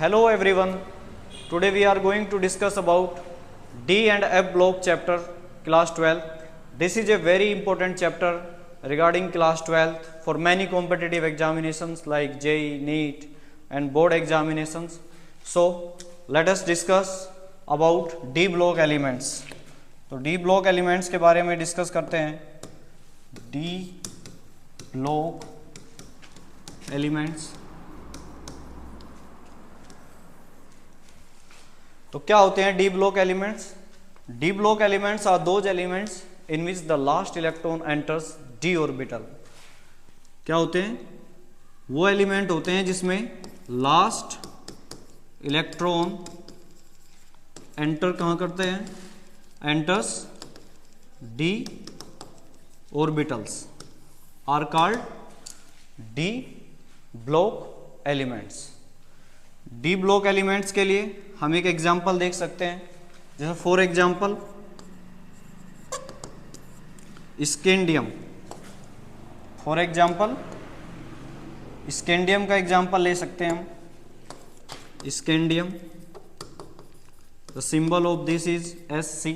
Hello everyone. Today we are going to discuss about D and F block chapter class 12. This is a very important chapter regarding class 12 for many competitive examinations like JEE, NEET and board examinations. So let us discuss about D block elements. तो D block elements के बारे में discuss करते हैं. D block elements. तो क्या होते हैं D block elements? D block elements are those elements in which the last electron enters D orbital. क्या होते हैं? वो एलिमेंट होते हैं जिसमें लास्ट इलेक्ट्रॉन एंटर कहाँ करते हैं? Enters D orbitals are called D block elements. D block elements के लिए हम एक एग्जाम्पल देख सकते हैं. जैसे for example scandium. For example scandium का एग्जाम्पल ले सकते हैं हम. Scandium, the symbol of this is Sc.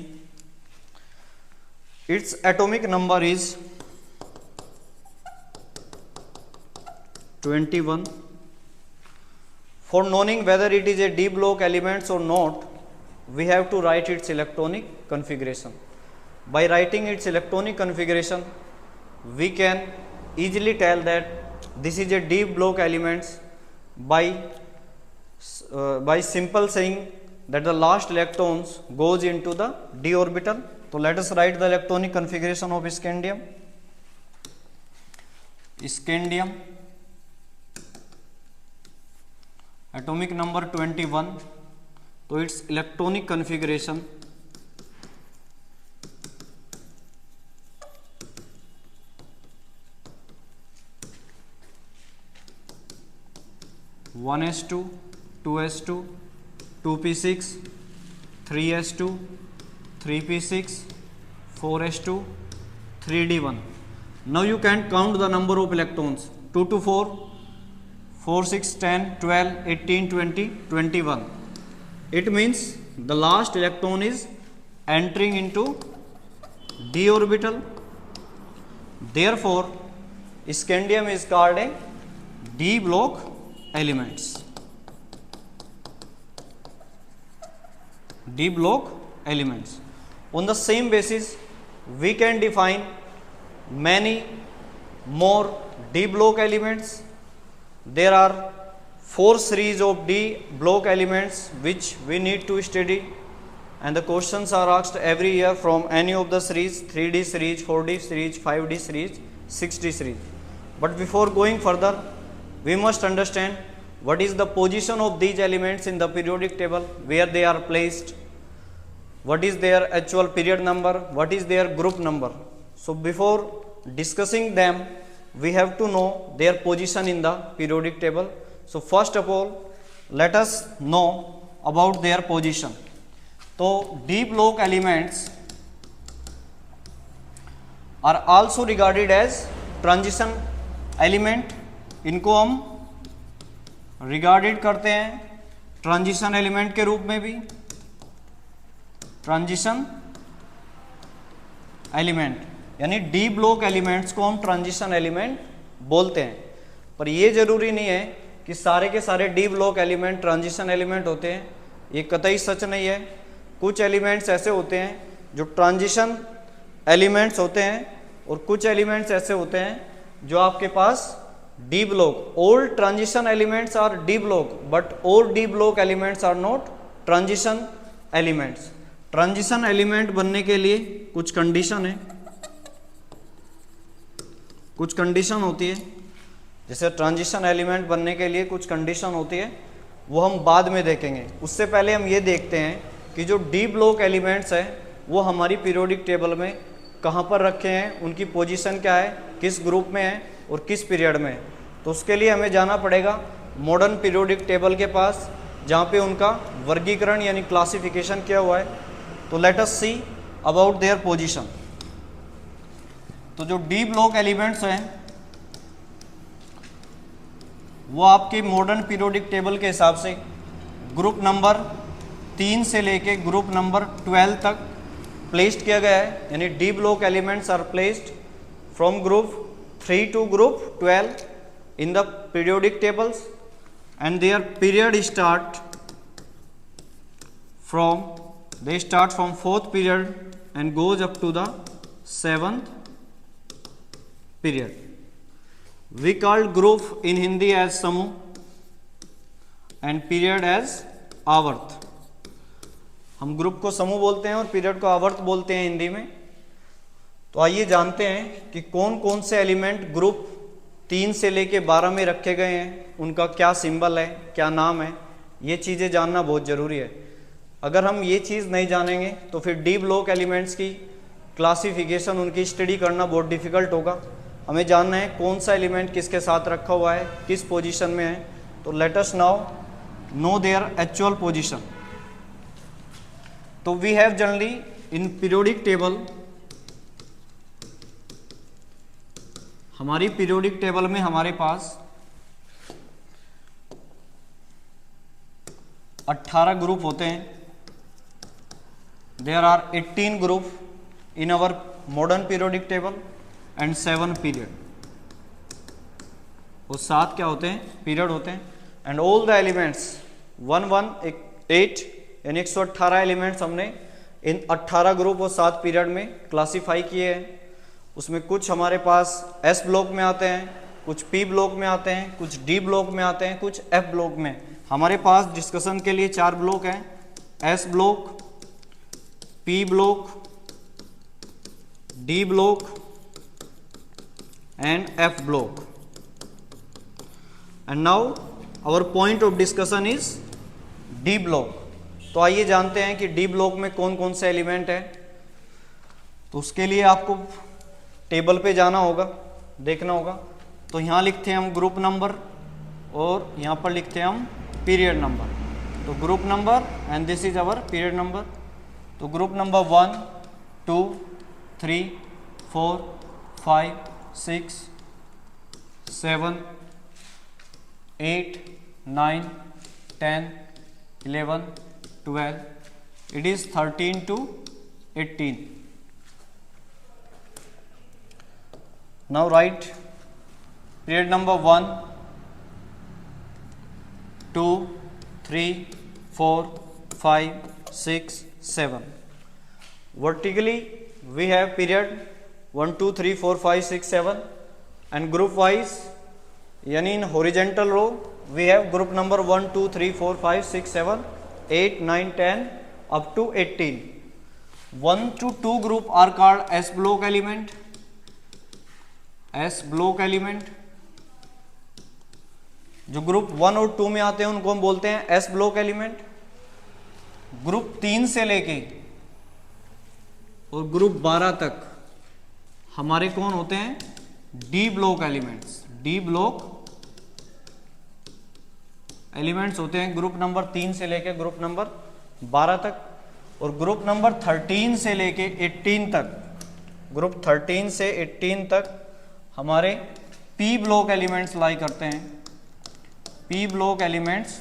Its atomic number is 21. For knowing whether it is a D block elements or not, we have to write its electronic configuration. By writing its electronic configuration, we can easily tell that this is a D block elements by simple saying that the last electrons goes into the D orbital. So let us write the electronic configuration of scandium. Scandium, atomic number 21. तो its electronic configuration one s2, 2s2, 2p6, 3s2, 3p6, 4s2, 3d1. Now you can count the number of electrons. 2 to 4, 4, 6, 10, 12, 18, 20, 21. It means the last electron is entering into D orbital. Therefore, scandium is called a D block elements. D block elements. On the same basis, we can define many more D block elements. There are 4 series of D block elements which we need to study, and the questions are asked every year from any of the series: 3D series, 4D series, 5D series, 6D series. But before going further, we must understand what is the position of these elements in the periodic table, where they are placed, what is their actual period number, what is their group number. So before discussing them, we have to know their position in the periodic table. So first of all, let us know about their position. तो D block elements are also regarded as transition element. इनको हम regarded करते हैं transition element के रूप में भी. transition element यानी डी ब्लॉक एलिमेंट्स को हम ट्रांजिशन एलिमेंट बोलते हैं. पर ये जरूरी नहीं है कि सारे के सारे D block element transition element होते हैं. ये कतई सच नहीं है. कुछ एलिमेंट्स ऐसे होते हैं जो ट्रांजिशन एलिमेंट्स होते हैं, और कुछ एलिमेंट्स ऐसे होते हैं जो आपके पास D block. All transition elements are D block, but all D block elements are not transition elements. Transition element बनने के लिए कुछ कंडीशन है, कुछ कंडीशन होती है. जैसे ट्रांजिशन एलिमेंट बनने के लिए कुछ कंडीशन होती है, वो हम बाद में देखेंगे. उससे पहले हम ये देखते हैं कि जो डी ब्लॉक एलिमेंट्स हैं वो हमारी पीरियोडिक टेबल में कहाँ पर रखे हैं, उनकी पोजीशन क्या है, किस ग्रुप में है और किस पीरियड में है. तो उसके लिए हमें जाना पड़ेगा मॉडर्न पीरियोडिक टेबल के पास, जहाँ पे उनका वर्गीकरण यानी क्लासिफिकेशन किया हुआ है. तो let us see about their position. तो जो डी ब्लॉक एलिमेंट्स हैं वो आपके मॉडर्न पीरियोडिक टेबल के हिसाब से ग्रुप नंबर 3 से लेके ग्रुप नंबर 12 तक प्लेस्ड किया गया है, यानी D block elements are placed from group 3 to group 12 in the periodic tables and their period start from they start from 4th period and goes up to the 7th period. We called group in Hindi as samu and period as आवर्त. हम group को समूह बोलते हैं और period को आवर्त बोलते हैं हिंदी में. तो आइए जानते हैं कि कौन कौन से एलिमेंट ग्रुप 3 से लेके 12 में रखे गए हैं, उनका क्या सिंबल है, क्या नाम है. ये चीज़ें जानना बहुत ज़रूरी है. अगर हम ये चीज़ नहीं जानेंगे तो फिर डी ब्लॉक एलिमेंट्स की क्लासिफिकेशन, उनकी स्टडी करना बहुत डिफ़िकल्ट होगा. हमें जानना है कौन सा एलिमेंट किसके साथ रखा हुआ है, किस पोजीशन में है. तो let us now know their actual position. तो we have generally in periodic table, हमारी पीरियोडिक टेबल में हमारे पास 18 ग्रुप होते हैं. There are 18 group in our modern periodic table and 7 period. वो 7 क्या होते हैं? पीरियड होते हैं. एंड ऑल द एलिमेंट्स 118 यानी 118 एलिमेंट्स हमने इन 18 ग्रुप और 7 पीरियड में क्लासीफाई किए हैं. उसमें कुछ हमारे पास एस ब्लॉक में आते हैं, कुछ पी ब्लॉक में आते हैं, कुछ डी ब्लॉक में आते हैं, कुछ एफ ब्लॉक में. हमारे पास डिस्कशन के लिए 4 ब्लॉक हैं: S block, P block, D block and F block. And now our point of discussion is D block. तो आइए जानते हैं कि D block में कौन कौन से एलिमेंट है. तो उसके लिए आपको टेबल पे जाना होगा, देखना होगा. तो यहाँ लिखते हैं हम ग्रुप नंबर और यहाँ पर लिखते हैं हम पीरियड नंबर. तो group number and this is our period number. तो group number 1, 2, 3, 4, 5, 6, 7, 8, 9, 10, 11, 12. It is 13 to 18. Now write period number 1, 2, 3, 4, 5, 6, 7. Vertically we have period 1, 2, 3, 4, 5, 6, 7 and group wise यानी in horizontal row we have group number 1, 2, 3, 4, 5, 6, 7, 8, 9, 10 up to 18. 1 to 2 group are called S block element. S block element. जो group 1 और 2 में आते हैं उनको हम बोलते हैं S block element. ग्रुप 3 से लेके और ग्रुप 12 तक हमारे कौन होते हैं? D block elements. D block elements होते हैं ग्रुप नंबर 3 से लेके ग्रुप नंबर 12 तक. और ग्रुप नंबर 13 से लेके 18 तक, ग्रुप 13 से 18 तक हमारे पी ब्लॉक एलिमेंट्स लाई करते हैं. पी ब्लॉक एलिमेंट्स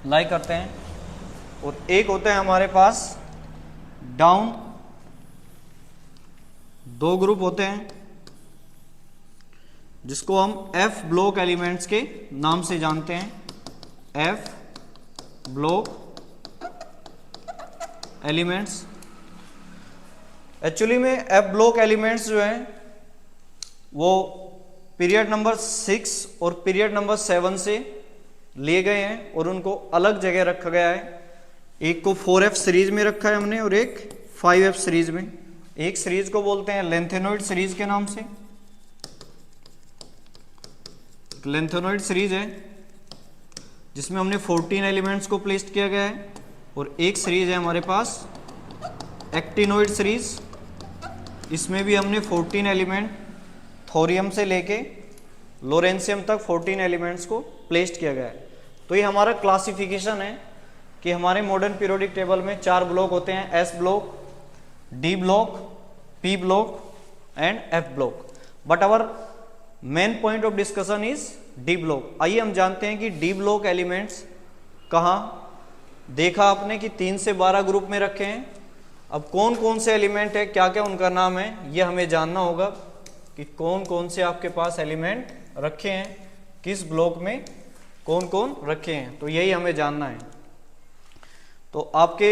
लाई करते हैं. और एक होते हैं हमारे पास डाउन. 2 ग्रुप होते हैं जिसको हम एफ ब्लॉक एलिमेंट्स के नाम से जानते हैं. F block elements. एक्चुअली में एफ ब्लॉक एलिमेंट्स जो हैं वो पीरियड नंबर 6 और पीरियड नंबर 7 से लिए गए हैं और उनको अलग जगह रखा गया है. एक को 4F सीरीज में रखा है हमने और एक 5F सीरीज में. एक सीरीज को बोलते हैं लेंथेनॉइड सीरीज के नाम से. लेंथेनॉइड सीरीज है जिसमें हमने 14 एलिमेंट्स को प्लेस्ड किया गया है. और एक सीरीज है हमारे पास एक्टिनोइड सीरीज. इसमें भी हमने 14 एलिमेंट थोरियम से लेके लोरेंशियम तक 14 एलिमेंट्स को प्लेस्ड किया गया है. तो ये हमारा क्लासिफिकेशन है कि हमारे मॉडर्न पीरियोडिक टेबल में 4 ब्लॉक होते हैं: S block, D block, P block and F block. But our main point of discussion is D block. आइए हम जानते हैं कि डी ब्लॉक एलिमेंट्स कहाँ देखा आपने कि 3 से 12 ग्रुप में रखे हैं। अब कौन कौन से एलिमेंट है, क्या क्या उनका नाम है, ये हमें जानना होगा कि कौन कौन से आपके पास एलिमेंट रखे हैं, किस ब्लॉक में कौन कौन रखे हैं, तो यही हमें जानना है। तो आपके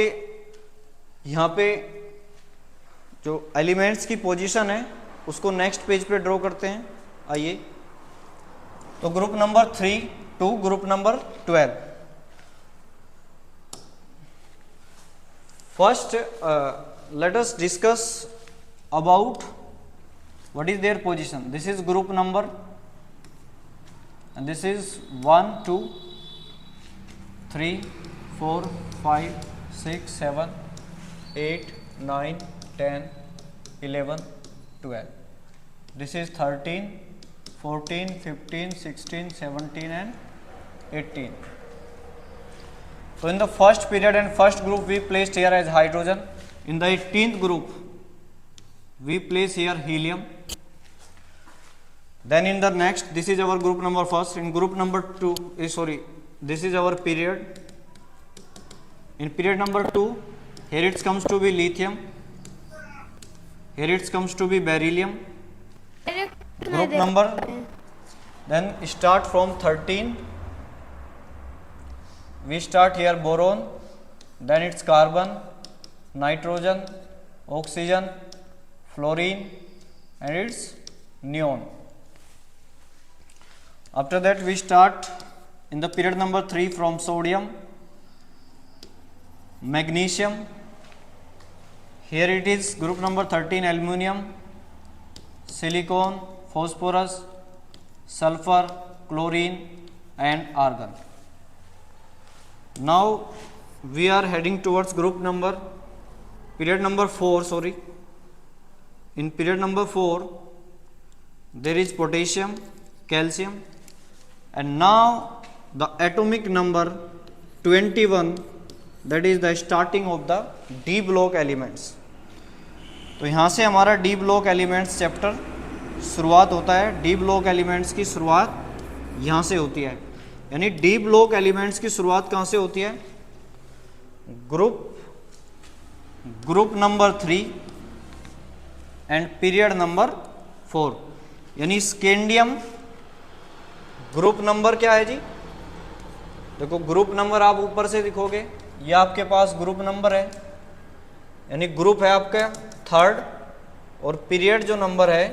यहाँ पे जो एलिमेंट्स की पोजीशन है उसको नेक्स्ट पेज पे ड्रॉ करते हैं। आइए, तो group number 3 to group number 12। First let us discuss about what is their position. This is group number and this is 1 2 3 4 5 6 7 8 9 10 11 12. This is 13 14 15 16 17 and 18. So in the first period and first group we placed here as hydrogen. In the 18th group we place here helium. Then in the next, this is our group number first. In group number 2, this is our period. In period number 2, here it comes to be lithium. Here it comes to be beryllium. Group number, then start from 13. We start here boron, then it's carbon, nitrogen, oxygen, fluorine and it's neon. After that we start in the period number 3 from sodium, magnesium, here it is group number 13 aluminum, silicon, phosphorus, sulfur, chlorine and argon. Now we are heading towards group number period number 4. In period number 4 there is potassium, calcium, and now the atomic number 21, that is the starting of the D block elements. तो यहाँ से हमारा D block elements chapter शुरुआत होता है। D block elements की शुरुआत यहाँ से होती है, यानी डी ब्लॉक एलिमेंट्स की शुरुआत कहाँ से होती है? Group number 3 and period number 4, यानी स्कैंडियम ग्रुप नंबर क्या है जी? देखो ग्रुप नंबर आप ऊपर से दिखोगे, ये आपके पास ग्रुप नंबर है, यानी ग्रुप है आपका 3rd और पीरियड जो नंबर है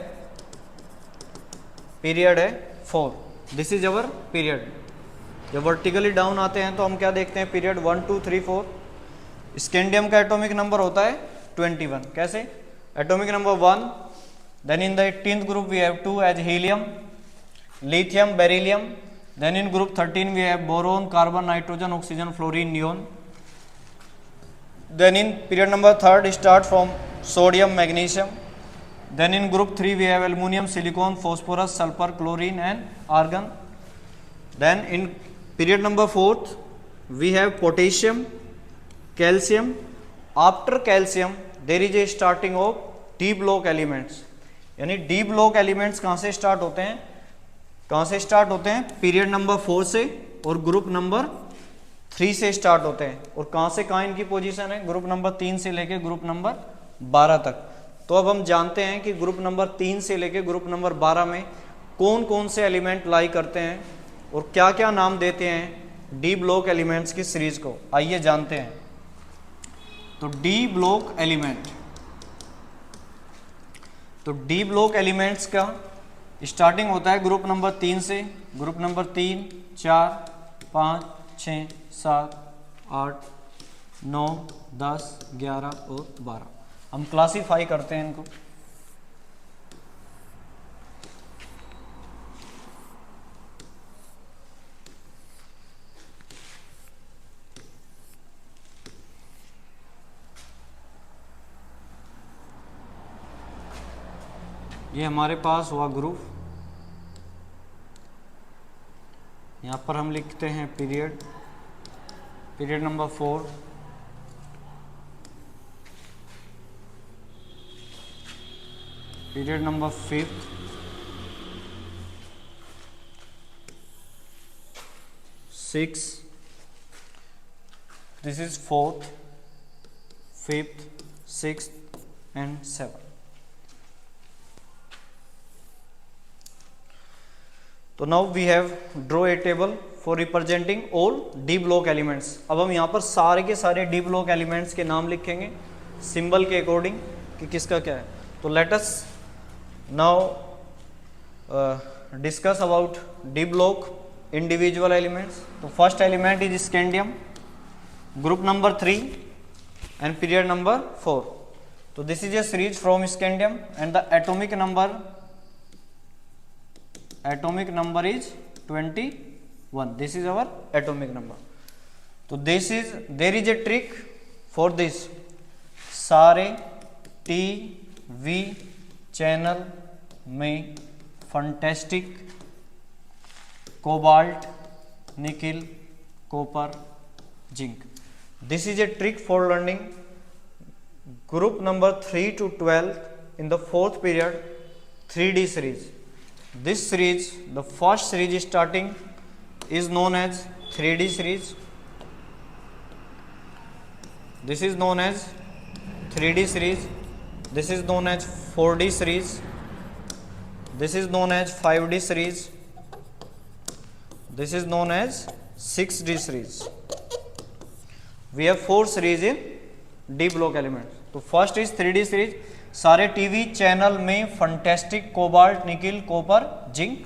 पीरियड है 4. This is our period. जब वर्टिकली डाउन आते हैं तो हम क्या देखते हैं? पीरियड 1 2 3 4. स्कैंडियम का एटॉमिक नंबर होता है 21. कैसे? Atomic number 1. Then in the 18th group we have 2 as helium, lithium, beryllium. Then in group 13 we have boron, carbon, nitrogen, oxygen, fluorine, neon. Then in period number 3rd start from sodium, magnesium. Then in group 3 we have aluminum, silicon, phosphorus, sulfur, chlorine and argon. Then in period number 4th we have potassium, calcium. After calcium there is a starting of D block elements. यानी D block elements कहाँ से start होते हैं? कहाँ से start होते हैं? Period number 4 से और ग्रुप नंबर 3 से स्टार्ट होते हैं. और कहाँ से कहाँ इनकी पोजीशन है? ग्रुप नंबर 3 से लेके ग्रुप नंबर 12 तक. तो अब हम जानते हैं कि ग्रुप नंबर 3 से लेके ग्रुप नंबर 12 में कौन कौन से एलिमेंट लाई करते हैं और क्या क्या नाम देते हैं डी ब्लॉक एलिमेंट्स की सीरीज को. आइए जानते हैं. तो डी ब्लॉक एलिमेंट, तो डी ब्लॉक एलिमेंट्स का स्टार्टिंग होता है ग्रुप नंबर 3 से. ग्रुप नंबर 3 4 5 6 7 8 9 10 11 और 12. हम क्लासीफाई करते हैं इनको. ये हमारे पास हुआ ग्रुप. यहाँ पर हम लिखते हैं period, period number 4, period number 5, 6, This is 4th, 5th, 6th and 7th. तो now we have draw a table for representing all D block elements. अब हम यहाँ पर सारे के सारे डी ब्लॉक एलिमेंट्स के नाम लिखेंगे सिंबल के अकॉर्डिंग कि किसका क्या है. तो let us now discuss about D block individual elements. तो first element is scandium, group number 3 and period number 4. तो this is a series from scandium and the atomic number is 21. This is our atomic number. तो there is a trick for this. सारे TV channel में fantastic, cobalt, nickel, copper, zinc. This is a trick for learning group number 3 to 12 in the 4th period 3D series. This series, the first series starting is known as 3D series. This is known as 3D series. This is known as 4D series. This is known as 5D series. This is known as 6D series. We have 4 series in D block elements. तो first is 3D series. सारे TV channel में fantastic, cobalt, nickel, copper, zinc.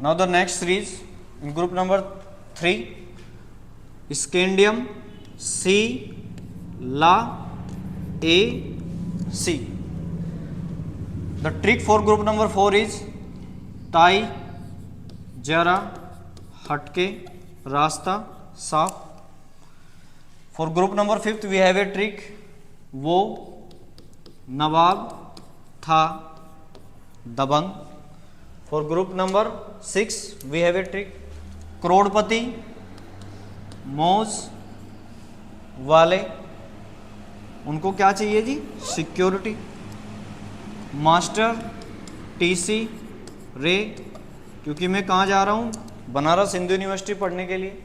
Now the next series in group number 3, scandium, C, ला, A, C. The trick for group number 4 is टाई, जरा, हटके, रास्ता, साफ. For group number 5 we have a trick, वो, नवाब, था, दबंग. For group number 6 we have a trick, करोड़पति, मौज वाले. उनको क्या चाहिए जी? सिक्योरिटी. मास्टर, टीसी, रे, क्योंकि मैं कहाँ जा रहा हूँ? बनारस हिंदू यूनिवर्सिटी पढ़ने के लिए.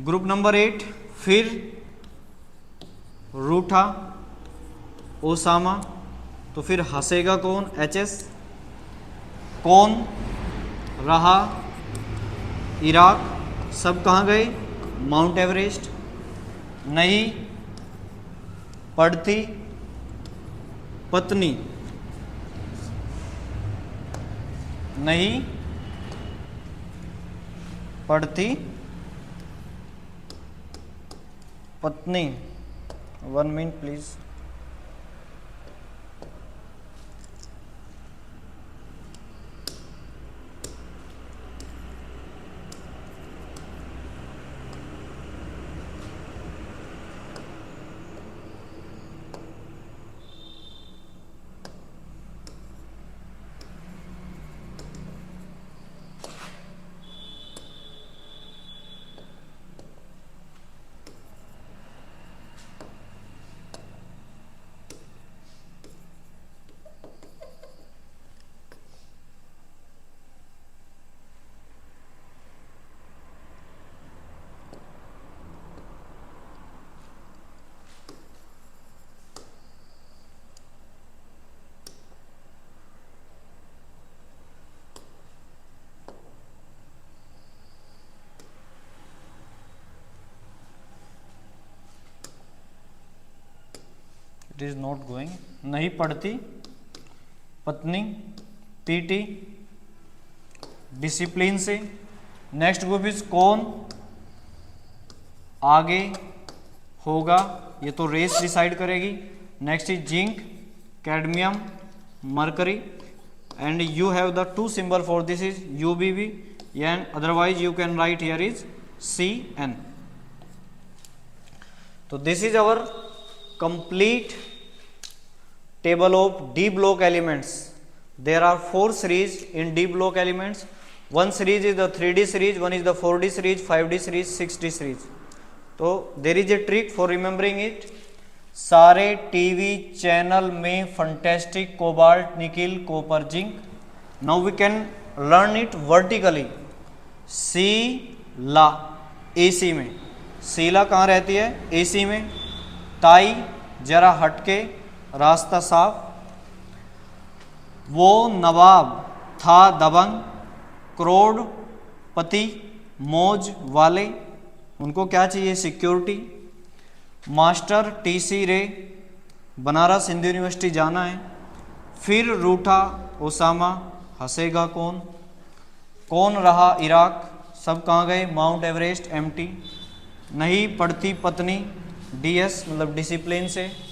ग्रुप नंबर 8 फिर रूठा, ओसामा. तो फिर हंसेगा कौन? HS. कौन रहा? इराक. सब कहाँ गए? Mount Everest. नहीं पढ़ती पत्नी, नहीं पढ़ती पत्नी. 1 minute please. It is not going. नहीं पढ़ती पत्नी, पीटी, डिसिप्लिन से. नेक्स्ट ग्रुप इज कौन आगे होगा, ये तो रेस डिसाइड करेगी. Next is zinc, cadmium, mercury. And you have the 2 symbol for this is UBB and otherwise you can write here is CN. तो this is our complete table of D block elements. There are 4 series in D block elements. One series is the 3D series, one is the 4D series, 5D series, 6D series. तो there is a trick for remembering it. सारे TV channel में fantastic, cobalt, nickel, copper, zinc. Now we can learn it vertically. C, La. AC में। शीला कहाँ रहती है? AC में। ताई जरा हटके, रास्ता साफ। वो नवाब था दबंग, करोड़पति मौज वाले, उनको क्या चाहिए? सिक्योरिटी। मास्टर टीसी रे, बनारस हिंदू यूनिवर्सिटी जाना है। फिर रूठा ओसामा, हंसेगा कौन। कौन रहा इराक, सब कहाँ गए? Mount Everest empty. नहीं पढ़ती पत्नी, डीएस मतलब डिसिप्लिन से।